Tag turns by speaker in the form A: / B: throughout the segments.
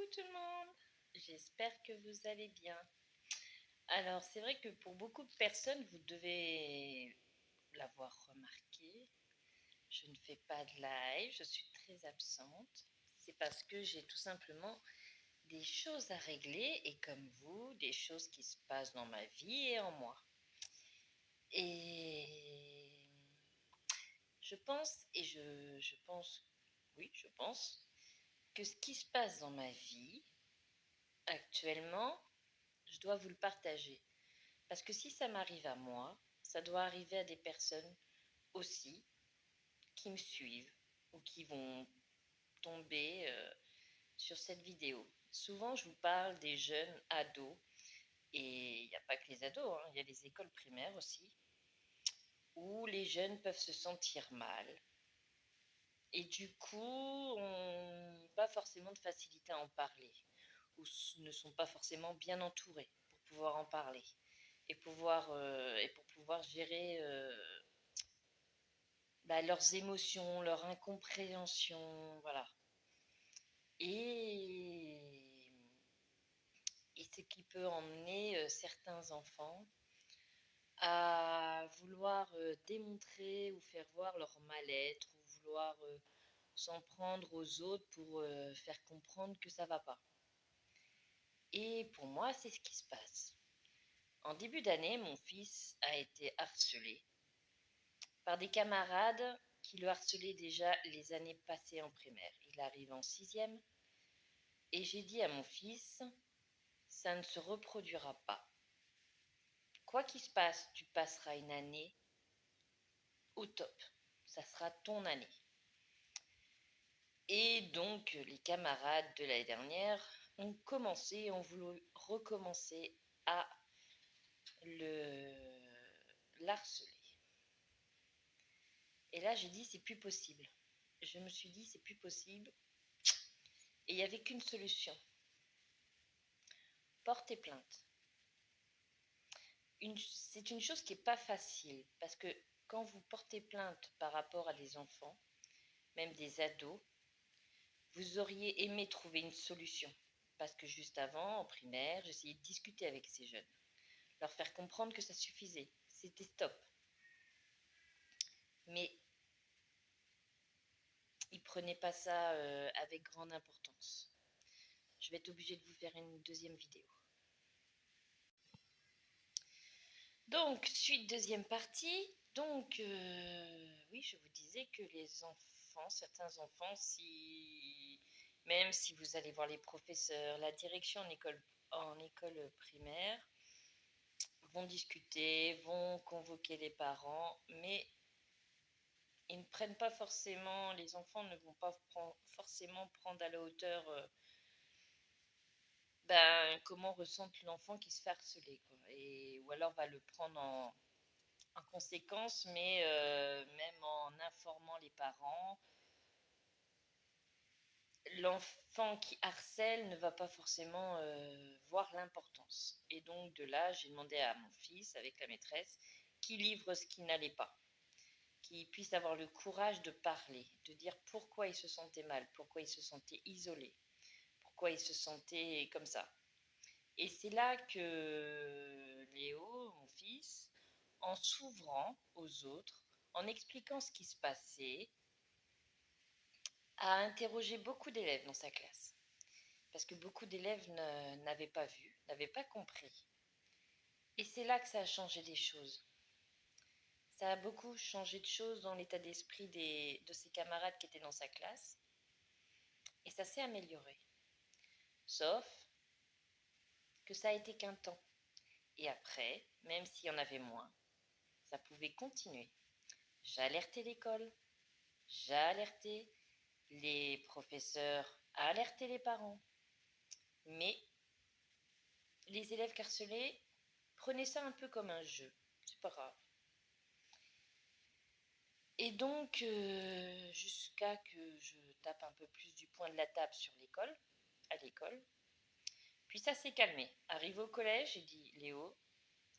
A: Coucou tout le monde, j'espère que vous allez bien. Alors c'est vrai que pour beaucoup de personnes, vous devez l'avoir remarqué, je ne fais pas de live, je suis très absente. C'est parce que j'ai tout simplement des choses à régler et comme vous, des choses qui se passent dans ma vie et en moi. Et je pense, je pense que ce qui se passe dans ma vie actuellement, je dois vous le partager. Parce que si ça m'arrive à moi, ça doit arriver à des personnes aussi qui me suivent ou qui vont tomber sur cette vidéo. Souvent, je vous parle des jeunes ados, et il n'y a pas que les ados, il y a les écoles primaires aussi, où les jeunes peuvent se sentir mal. Et du coup, n'ont pas forcément de facilité à en parler, ou ne sont pas forcément bien entourés pour pouvoir en parler et pour pouvoir gérer leurs émotions, leur incompréhension, voilà. Et, et ce qui peut emmener certains enfants à vouloir démontrer ou faire voir leur mal-être ou vouloir s'en prendre aux autres pour faire comprendre que ça va pas. Et pour moi, c'est ce qui se passe. En début d'année, mon fils a été harcelé par des camarades qui le harcelaient déjà les années passées en primaire. Il arrive en sixième et j'ai dit à mon fils, ça ne se reproduira pas. Quoi qu'il se passe, tu passeras une année au top. Ça sera ton année. Et donc, les camarades de l'année dernière ont voulu recommencer à l'harceler. Et là, j'ai dit, c'est plus possible. Je me suis dit, c'est plus possible. Et il n'y avait qu'une solution. Porter plainte. C'est une chose qui n'est pas facile, parce que quand vous portez plainte par rapport à des enfants, même des ados, vous auriez aimé trouver une solution. Parce que juste avant, en primaire, j'essayais de discuter avec ces jeunes, leur faire comprendre que ça suffisait, c'était stop. Mais ils ne prenaient pas ça avec grande importance. Je vais être obligée de vous faire une deuxième vidéo. Donc, suite deuxième partie. Donc, oui, je vous disais que les enfants, certains enfants, même si vous allez voir les professeurs, la direction en école primaire, vont discuter, vont convoquer les parents, mais ils ne prennent pas forcément, les enfants ne vont pas forcément prendre à la hauteur comment ressent l'enfant qui se fait harceler, quoi. Ou alors va le prendre en conséquence, mais même en informant les parents, l'enfant qui harcèle ne va pas forcément voir l'importance. Et donc de là, j'ai demandé à mon fils, avec la maîtresse, qu'il livre ce qui n'allait pas, qu'il puisse avoir le courage de parler, de dire pourquoi il se sentait mal, pourquoi il se sentait isolé, pourquoi il se sentait comme ça. Et c'est là que Léo, mon fils, en s'ouvrant aux autres, en expliquant ce qui se passait, a interrogé beaucoup d'élèves dans sa classe. Parce que beaucoup d'élèves n'avaient pas vu, n'avaient pas compris. Et c'est là que ça a changé des choses. Ça a beaucoup changé de choses dans l'état d'esprit de ses camarades qui étaient dans sa classe. Et ça s'est amélioré. Sauf que ça a été qu'un temps. Et après, même s'il y en avait moins, ça pouvait continuer. J'ai alerté l'école, j'ai alerté les professeurs, alerté les parents. Mais les élèves harcelés prenaient ça un peu comme un jeu. C'est pas grave. Et donc, jusqu'à que je tape un peu plus du poing de la table à l'école. Puis ça s'est calmé. Arrivé au collège, j'ai dit, Léo,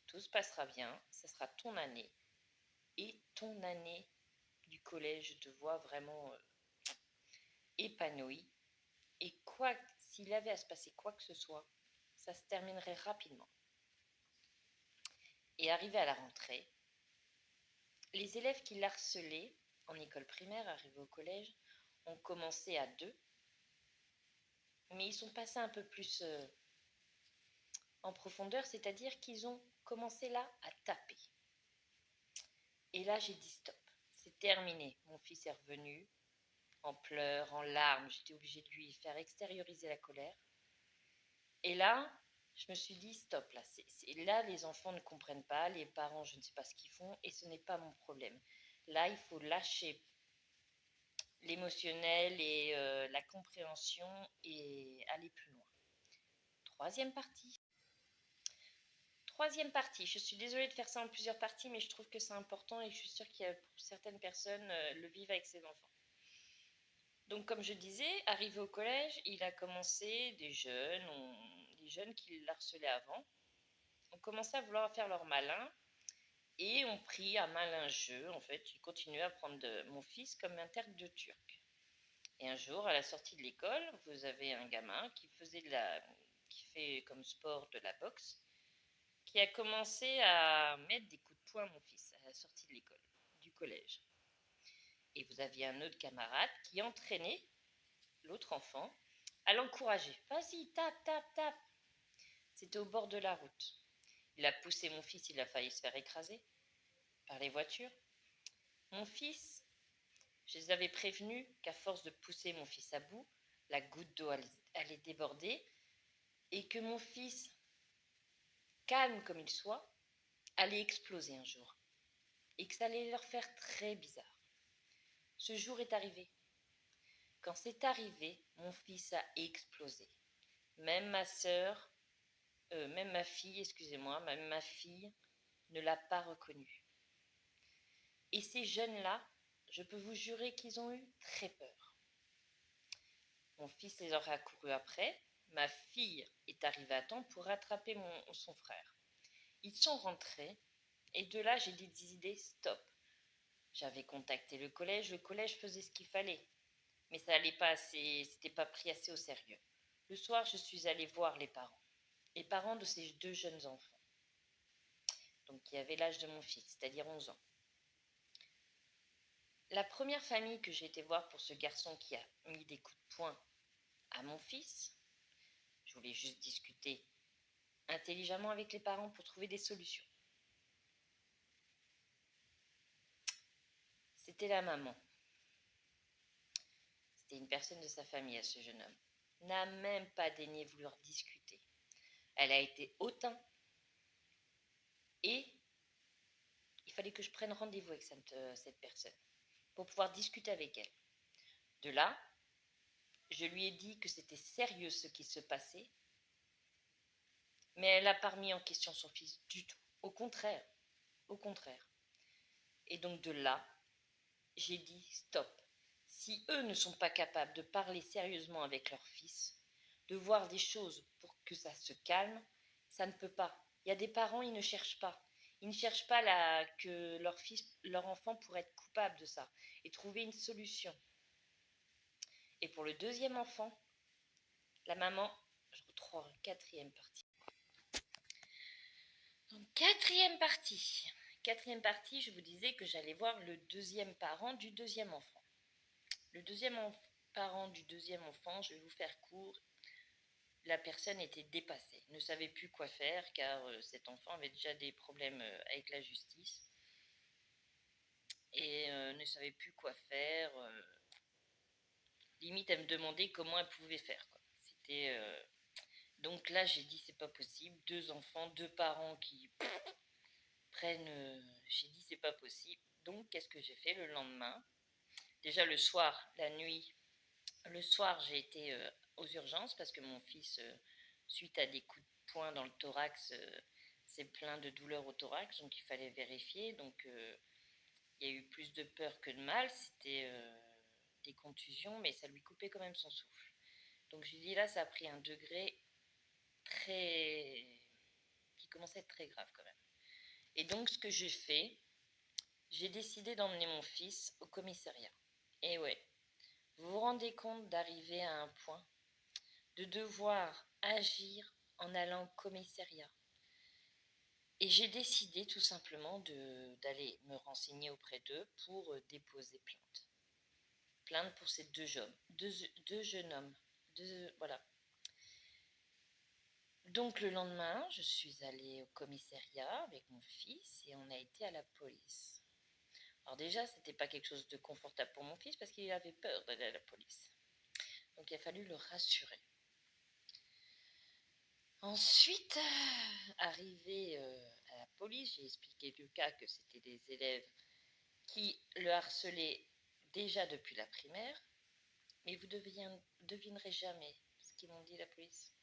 A: tout se passera bien, ça sera ton année. Et ton année du collège, je te vois vraiment épanoui. Et quoi, s'il avait à se passer quoi que ce soit, ça se terminerait rapidement. Et arrivé à la rentrée, les élèves qui l'harcelaient en école primaire, arrivés au collège, ont commencé à 2, mais ils sont passés un peu plus en profondeur, c'est-à-dire qu'ils ont commencé là à taper. Et là, j'ai dit stop, c'est terminé. Mon fils est revenu en pleurs, en larmes, j'étais obligée de lui faire extérioriser la colère. Et là, je me suis dit stop, là les enfants ne comprennent pas, les parents je ne sais pas ce qu'ils font et ce n'est pas mon problème. Là, il faut lâcher l'émotionnel et la compréhension et aller plus loin. Troisième partie, je suis désolée de faire ça en plusieurs parties, mais je trouve que c'est important et je suis sûre qu'il y a certaines personnes le vivent avec ses enfants. Donc comme je disais, arrivé au collège, il a commencé, les jeunes qui l'harcelaient avant, ont commencé à vouloir faire leur malin et ont pris un malin jeu. En fait, ils continuaient à prendre mon fils comme un terme de turc. Et un jour, à la sortie de l'école, vous avez un gamin qui fait comme sport de la boxe, qui a commencé à mettre des coups de poing à mon fils à la sortie de l'école, du collège. Et vous aviez un autre camarade qui entraînait l'autre enfant à l'encourager. Vas-y, tape, tape, tape. C'était au bord de la route. Il a poussé mon fils, il a failli se faire écraser par les voitures. Mon fils, je les avais prévenus qu'à force de pousser mon fils à bout, la goutte d'eau allait déborder et que mon fils, calme comme il soit, allait exploser un jour et que ça allait leur faire très bizarre. Ce jour est arrivé. Quand c'est arrivé, mon fils a explosé. Même ma fille ne l'a pas reconnu. Et ces jeunes-là, je peux vous jurer qu'ils ont eu très peur. Mon fils les aura couru après. Ma fille est arrivée à temps pour rattraper son frère. Ils sont rentrés et de là, j'ai décidé stop. J'avais contacté le collège faisait ce qu'il fallait. Mais ça allait pas assez, c'était pas pris assez au sérieux. Le soir, je suis allée voir les parents de ces 2 jeunes enfants, donc qui avaient l'âge de mon fils, c'est-à-dire 11 ans. La première famille que j'ai été voir pour ce garçon qui a mis des coups de poing à mon fils, je voulais juste discuter intelligemment avec les parents pour trouver des solutions. C'était la maman. C'était une personne de sa famille à ce jeune homme. N'a même pas daigné vouloir discuter. Elle a été hautain et il fallait que je prenne rendez-vous avec cette personne pour pouvoir discuter avec elle. De là, je lui ai dit que c'était sérieux ce qui se passait, mais elle n'a pas remis en question son fils du tout. Au contraire. Et donc de là, j'ai dit stop. Si eux ne sont pas capables de parler sérieusement avec leur fils, de voir des choses pour que ça se calme, ça ne peut pas. Il y a des parents, ils ne cherchent pas. Ils ne cherchent pas que leur enfant pourrait être coupable de ça et trouver une solution. Et pour le deuxième enfant, la maman, je retrouve quatrième partie. Donc quatrième partie, je vous disais que j'allais voir le deuxième parent du deuxième enfant. Le deuxième parent du deuxième enfant, je vais vous faire court, la personne était dépassée, ne savait plus quoi faire car cet enfant avait déjà des problèmes avec la justice et ne savait plus quoi faire. Limite, elle me demandait comment elle pouvait faire, quoi. C'était donc là, j'ai dit c'est pas possible. 2 enfants, 2 parents qui prennent. J'ai dit c'est pas possible. Donc qu'est-ce que j'ai fait le lendemain? Déjà le soir, la nuit. Le soir, j'ai été aux urgences parce que mon fils, suite à des coups de poing dans le thorax, s'est plein de douleurs au thorax, donc il fallait vérifier. Donc il y a eu plus de peur que de mal. C'était des contusions, mais ça lui coupait quand même son souffle. Donc j'ai dit là, ça a pris un degré qui commençait à être très grave quand même. Et donc ce que j'ai fait, j'ai décidé d'emmener mon fils au commissariat. Et ouais, vous vous rendez compte d'arriver à un point de devoir agir en allant au commissariat. Et j'ai décidé tout simplement d'aller me renseigner auprès d'eux pour déposer plainte. Plainte pour ces deux jeunes hommes. Voilà. Donc le lendemain, je suis allée au commissariat avec mon fils et on a été à la police. Alors déjà, c'était pas quelque chose de confortable pour mon fils parce qu'il avait peur d'aller à la police. Donc il a fallu le rassurer. Ensuite, arrivé à la police, j'ai expliqué le cas que c'était des élèves qui le harcelaient déjà depuis la primaire. Mais vous ne devinerez jamais ce qu'ils m'ont dit, la police.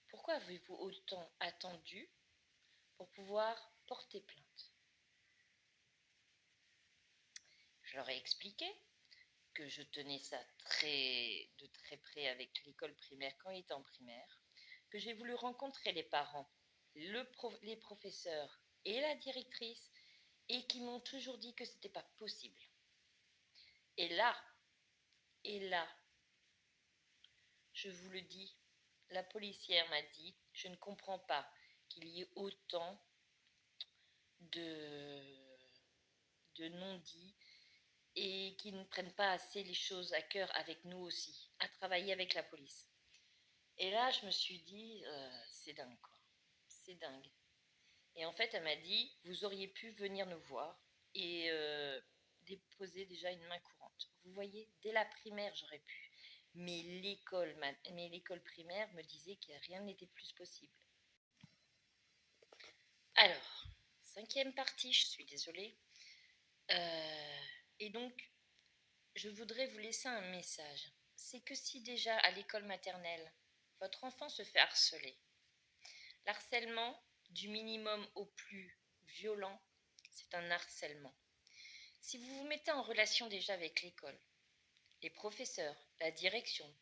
A: Pourquoi avez-vous autant attendu pour pouvoir porter plainte? Je leur ai expliqué que je tenais ça de très près avec l'école primaire quand il était en primaire, que j'ai voulu rencontrer les parents, les professeurs et la directrice, et qui m'ont toujours dit que ce n'était pas possible. Et là, je vous le dis, la policière m'a dit, je ne comprends pas qu'il y ait autant de non-dits et qu'ils ne prennent pas assez les choses à cœur avec nous aussi, à travailler avec la police. Et là, je me suis dit, c'est dingue quoi, c'est dingue. Et en fait, elle m'a dit, vous auriez pu venir nous voir et déposer déjà une main courante. Vous voyez, dès la primaire, j'aurais pu. Mais l'école primaire me disait que rien n'était plus possible. Alors, 5e partie, je suis désolée. Et donc, je voudrais vous laisser un message. C'est que si déjà à l'école maternelle, votre enfant se fait harceler, l'harcèlement, du minimum au plus violent, c'est un harcèlement. Si vous vous mettez en relation déjà avec l'école, les professeurs, la direction,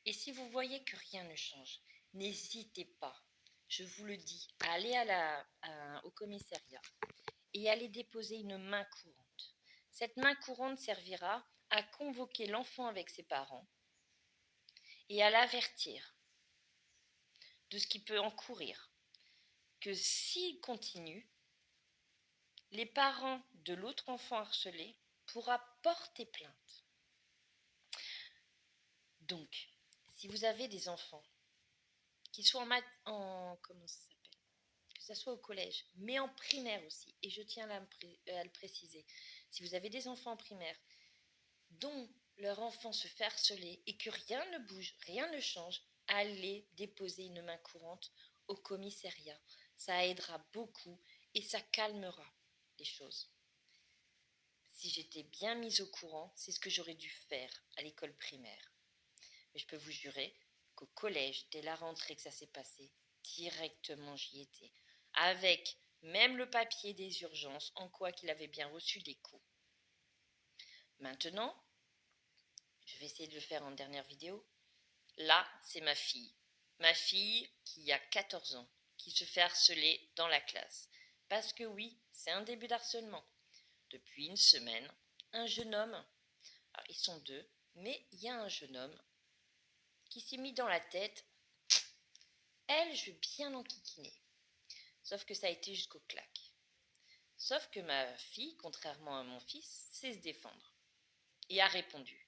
A: et si vous voyez que rien ne change, n'hésitez pas, je vous le dis, à aller au commissariat et aller déposer une main courante. Cette main courante servira à convoquer l'enfant avec ses parents et à l'avertir de ce qui peut encourir. Que s'il continue, les parents de l'autre enfant harcelé pourra porter plainte. Donc, si vous avez des enfants qui soient comment ça s'appelle, que ça soit au collège, mais en primaire aussi, et je tiens à le préciser, si vous avez des enfants en primaire dont leur enfant se fait harceler et que rien ne bouge, rien ne change, allez déposer une main courante au commissariat. Ça aidera beaucoup et ça calmera les choses. Si j'étais bien mise au courant, c'est ce que j'aurais dû faire à l'école primaire. Mais je peux vous jurer qu'au collège, dès la rentrée que ça s'est passé, directement j'y étais. Avec même le papier des urgences, en quoi qu'il avait bien reçu des coups. Maintenant, je vais essayer de le faire en dernière vidéo. Là, c'est ma fille. Ma fille qui a 14 ans, qui se fait harceler dans la classe. Parce que oui, c'est un début d'harcèlement. Depuis une semaine, un jeune homme, alors ils sont deux, mais il y a un jeune homme qui s'est mis dans la tête, elle, je vais bien l'enquiquiner. Sauf que ça a été jusqu'au claque. Sauf que ma fille, contrairement à mon fils, sait se défendre. Et a répondu.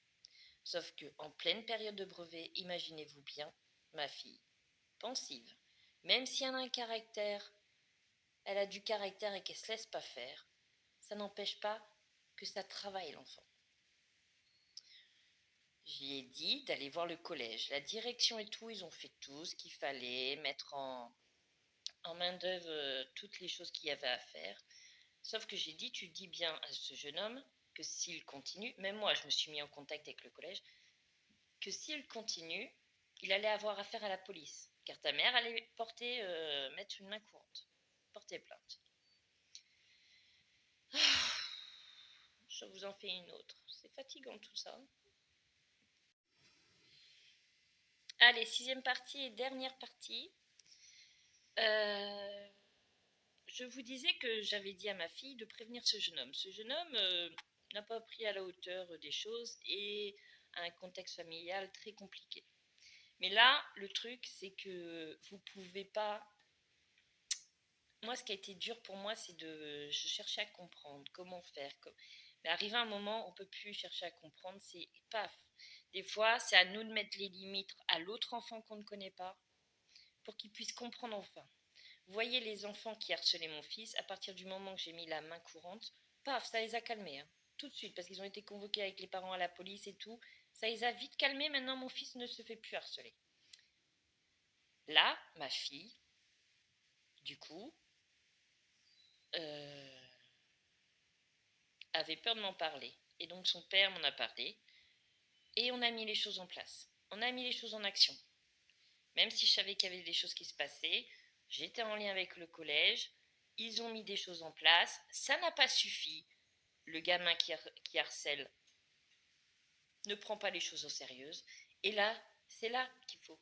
A: Sauf que en pleine période de brevet, imaginez-vous bien, ma fille, pensive, même si elle a un caractère, elle a du caractère et qu'elle se laisse pas faire, ça n'empêche pas que ça travaille l'enfant. J'y ai dit d'aller voir le collège. La direction et tout, ils ont fait tout ce qu'il fallait, mettre en main d'œuvre toutes les choses qu'il y avait à faire. Sauf que j'ai dit, tu dis bien à ce jeune homme que s'il continue, même moi je me suis mis en contact avec le collège, que s'il continue, il allait avoir affaire à la police. Car ta mère allait mettre une main courante, porter plainte. Je vous en fais une autre. C'est fatigant tout ça. Allez, 6e partie et dernière partie. Je vous disais que j'avais dit à ma fille de prévenir ce jeune homme. Ce jeune homme n'a pas pris à la hauteur des choses et a un contexte familial très compliqué. Mais là, le truc, c'est que vous pouvez pas. Moi, ce qui a été dur pour moi, c'est de. Je cherchais à comprendre comment faire. Mais arrivé à un moment, on peut plus chercher à comprendre. C'est paf. Des fois, c'est à nous de mettre les limites à l'autre enfant qu'on ne connaît pas pour qu'il puisse comprendre enfin. Vous voyez les enfants qui harcelaient mon fils, à partir du moment que j'ai mis la main courante, paf, ça les a calmés, hein, tout de suite, parce qu'ils ont été convoqués avec les parents à la police et tout. Ça les a vite calmés, maintenant mon fils ne se fait plus harceler. Là, ma fille, du coup, euh, avait peur de m'en parler. Et donc son père m'en a parlé, et on a mis les choses en place. On a mis les choses en action. Même si je savais qu'il y avait des choses qui se passaient, j'étais en lien avec le collège, ils ont mis des choses en place, ça n'a pas suffi. Le gamin qui harcèle ne prend pas les choses au sérieux. Et là, c'est là qu'il faut.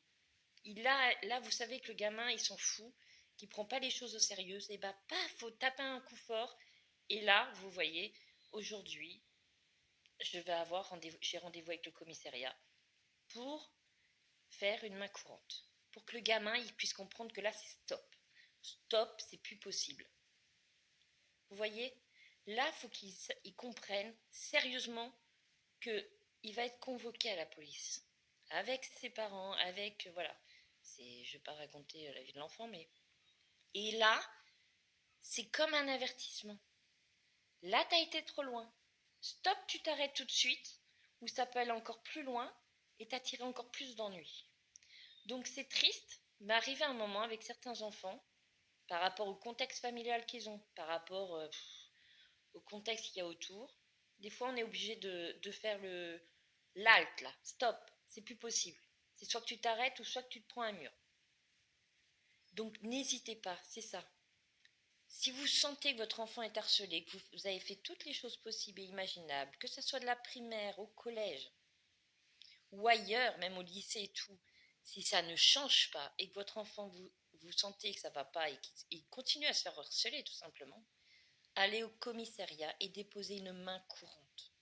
A: Là, vous savez que le gamin, il s'en fout, qu'il prend pas les choses au sérieux. Et bah, paf, faut taper un coup fort. Et là, vous voyez, aujourd'hui, j'ai rendez-vous avec le commissariat pour faire une main courante. Pour que le gamin, il puisse comprendre que là, c'est stop. Stop, c'est plus possible. Vous voyez, là, il faut qu'il comprenne sérieusement qu'il va être convoqué à la police. Avec ses parents, avec. Voilà. Je ne vais pas raconter la vie de l'enfant, mais. Et là, c'est comme un avertissement. Là, t'as été trop loin. Stop, tu t'arrêtes tout de suite, ou ça peut aller encore plus loin et t'attirer encore plus d'ennuis. Donc c'est triste, mais arrivé un moment avec certains enfants, par rapport au contexte familial qu'ils ont, par rapport au contexte qu'il y a autour, des fois on est obligé de faire l'alt là, stop, c'est plus possible. C'est soit que tu t'arrêtes ou soit que tu te prends un mur. Donc n'hésitez pas, c'est ça. Si vous sentez que votre enfant est harcelé, que vous avez fait toutes les choses possibles et imaginables, que ce soit de la primaire au collège ou ailleurs, même au lycée et tout, si ça ne change pas et que votre enfant vous sentez que ça ne va pas et qu'il continue à se faire harceler tout simplement, allez au commissariat et déposez une main courante.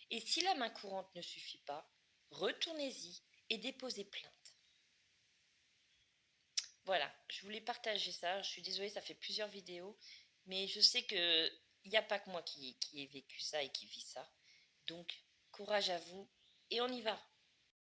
A: Et si la main courante ne suffit pas, retournez-y et déposez plainte. Voilà, je voulais partager ça. Je suis désolée, ça fait plusieurs vidéos, mais je sais que il n'y a pas que moi qui ai vécu ça et qui vit ça. Donc, courage à vous et on y va.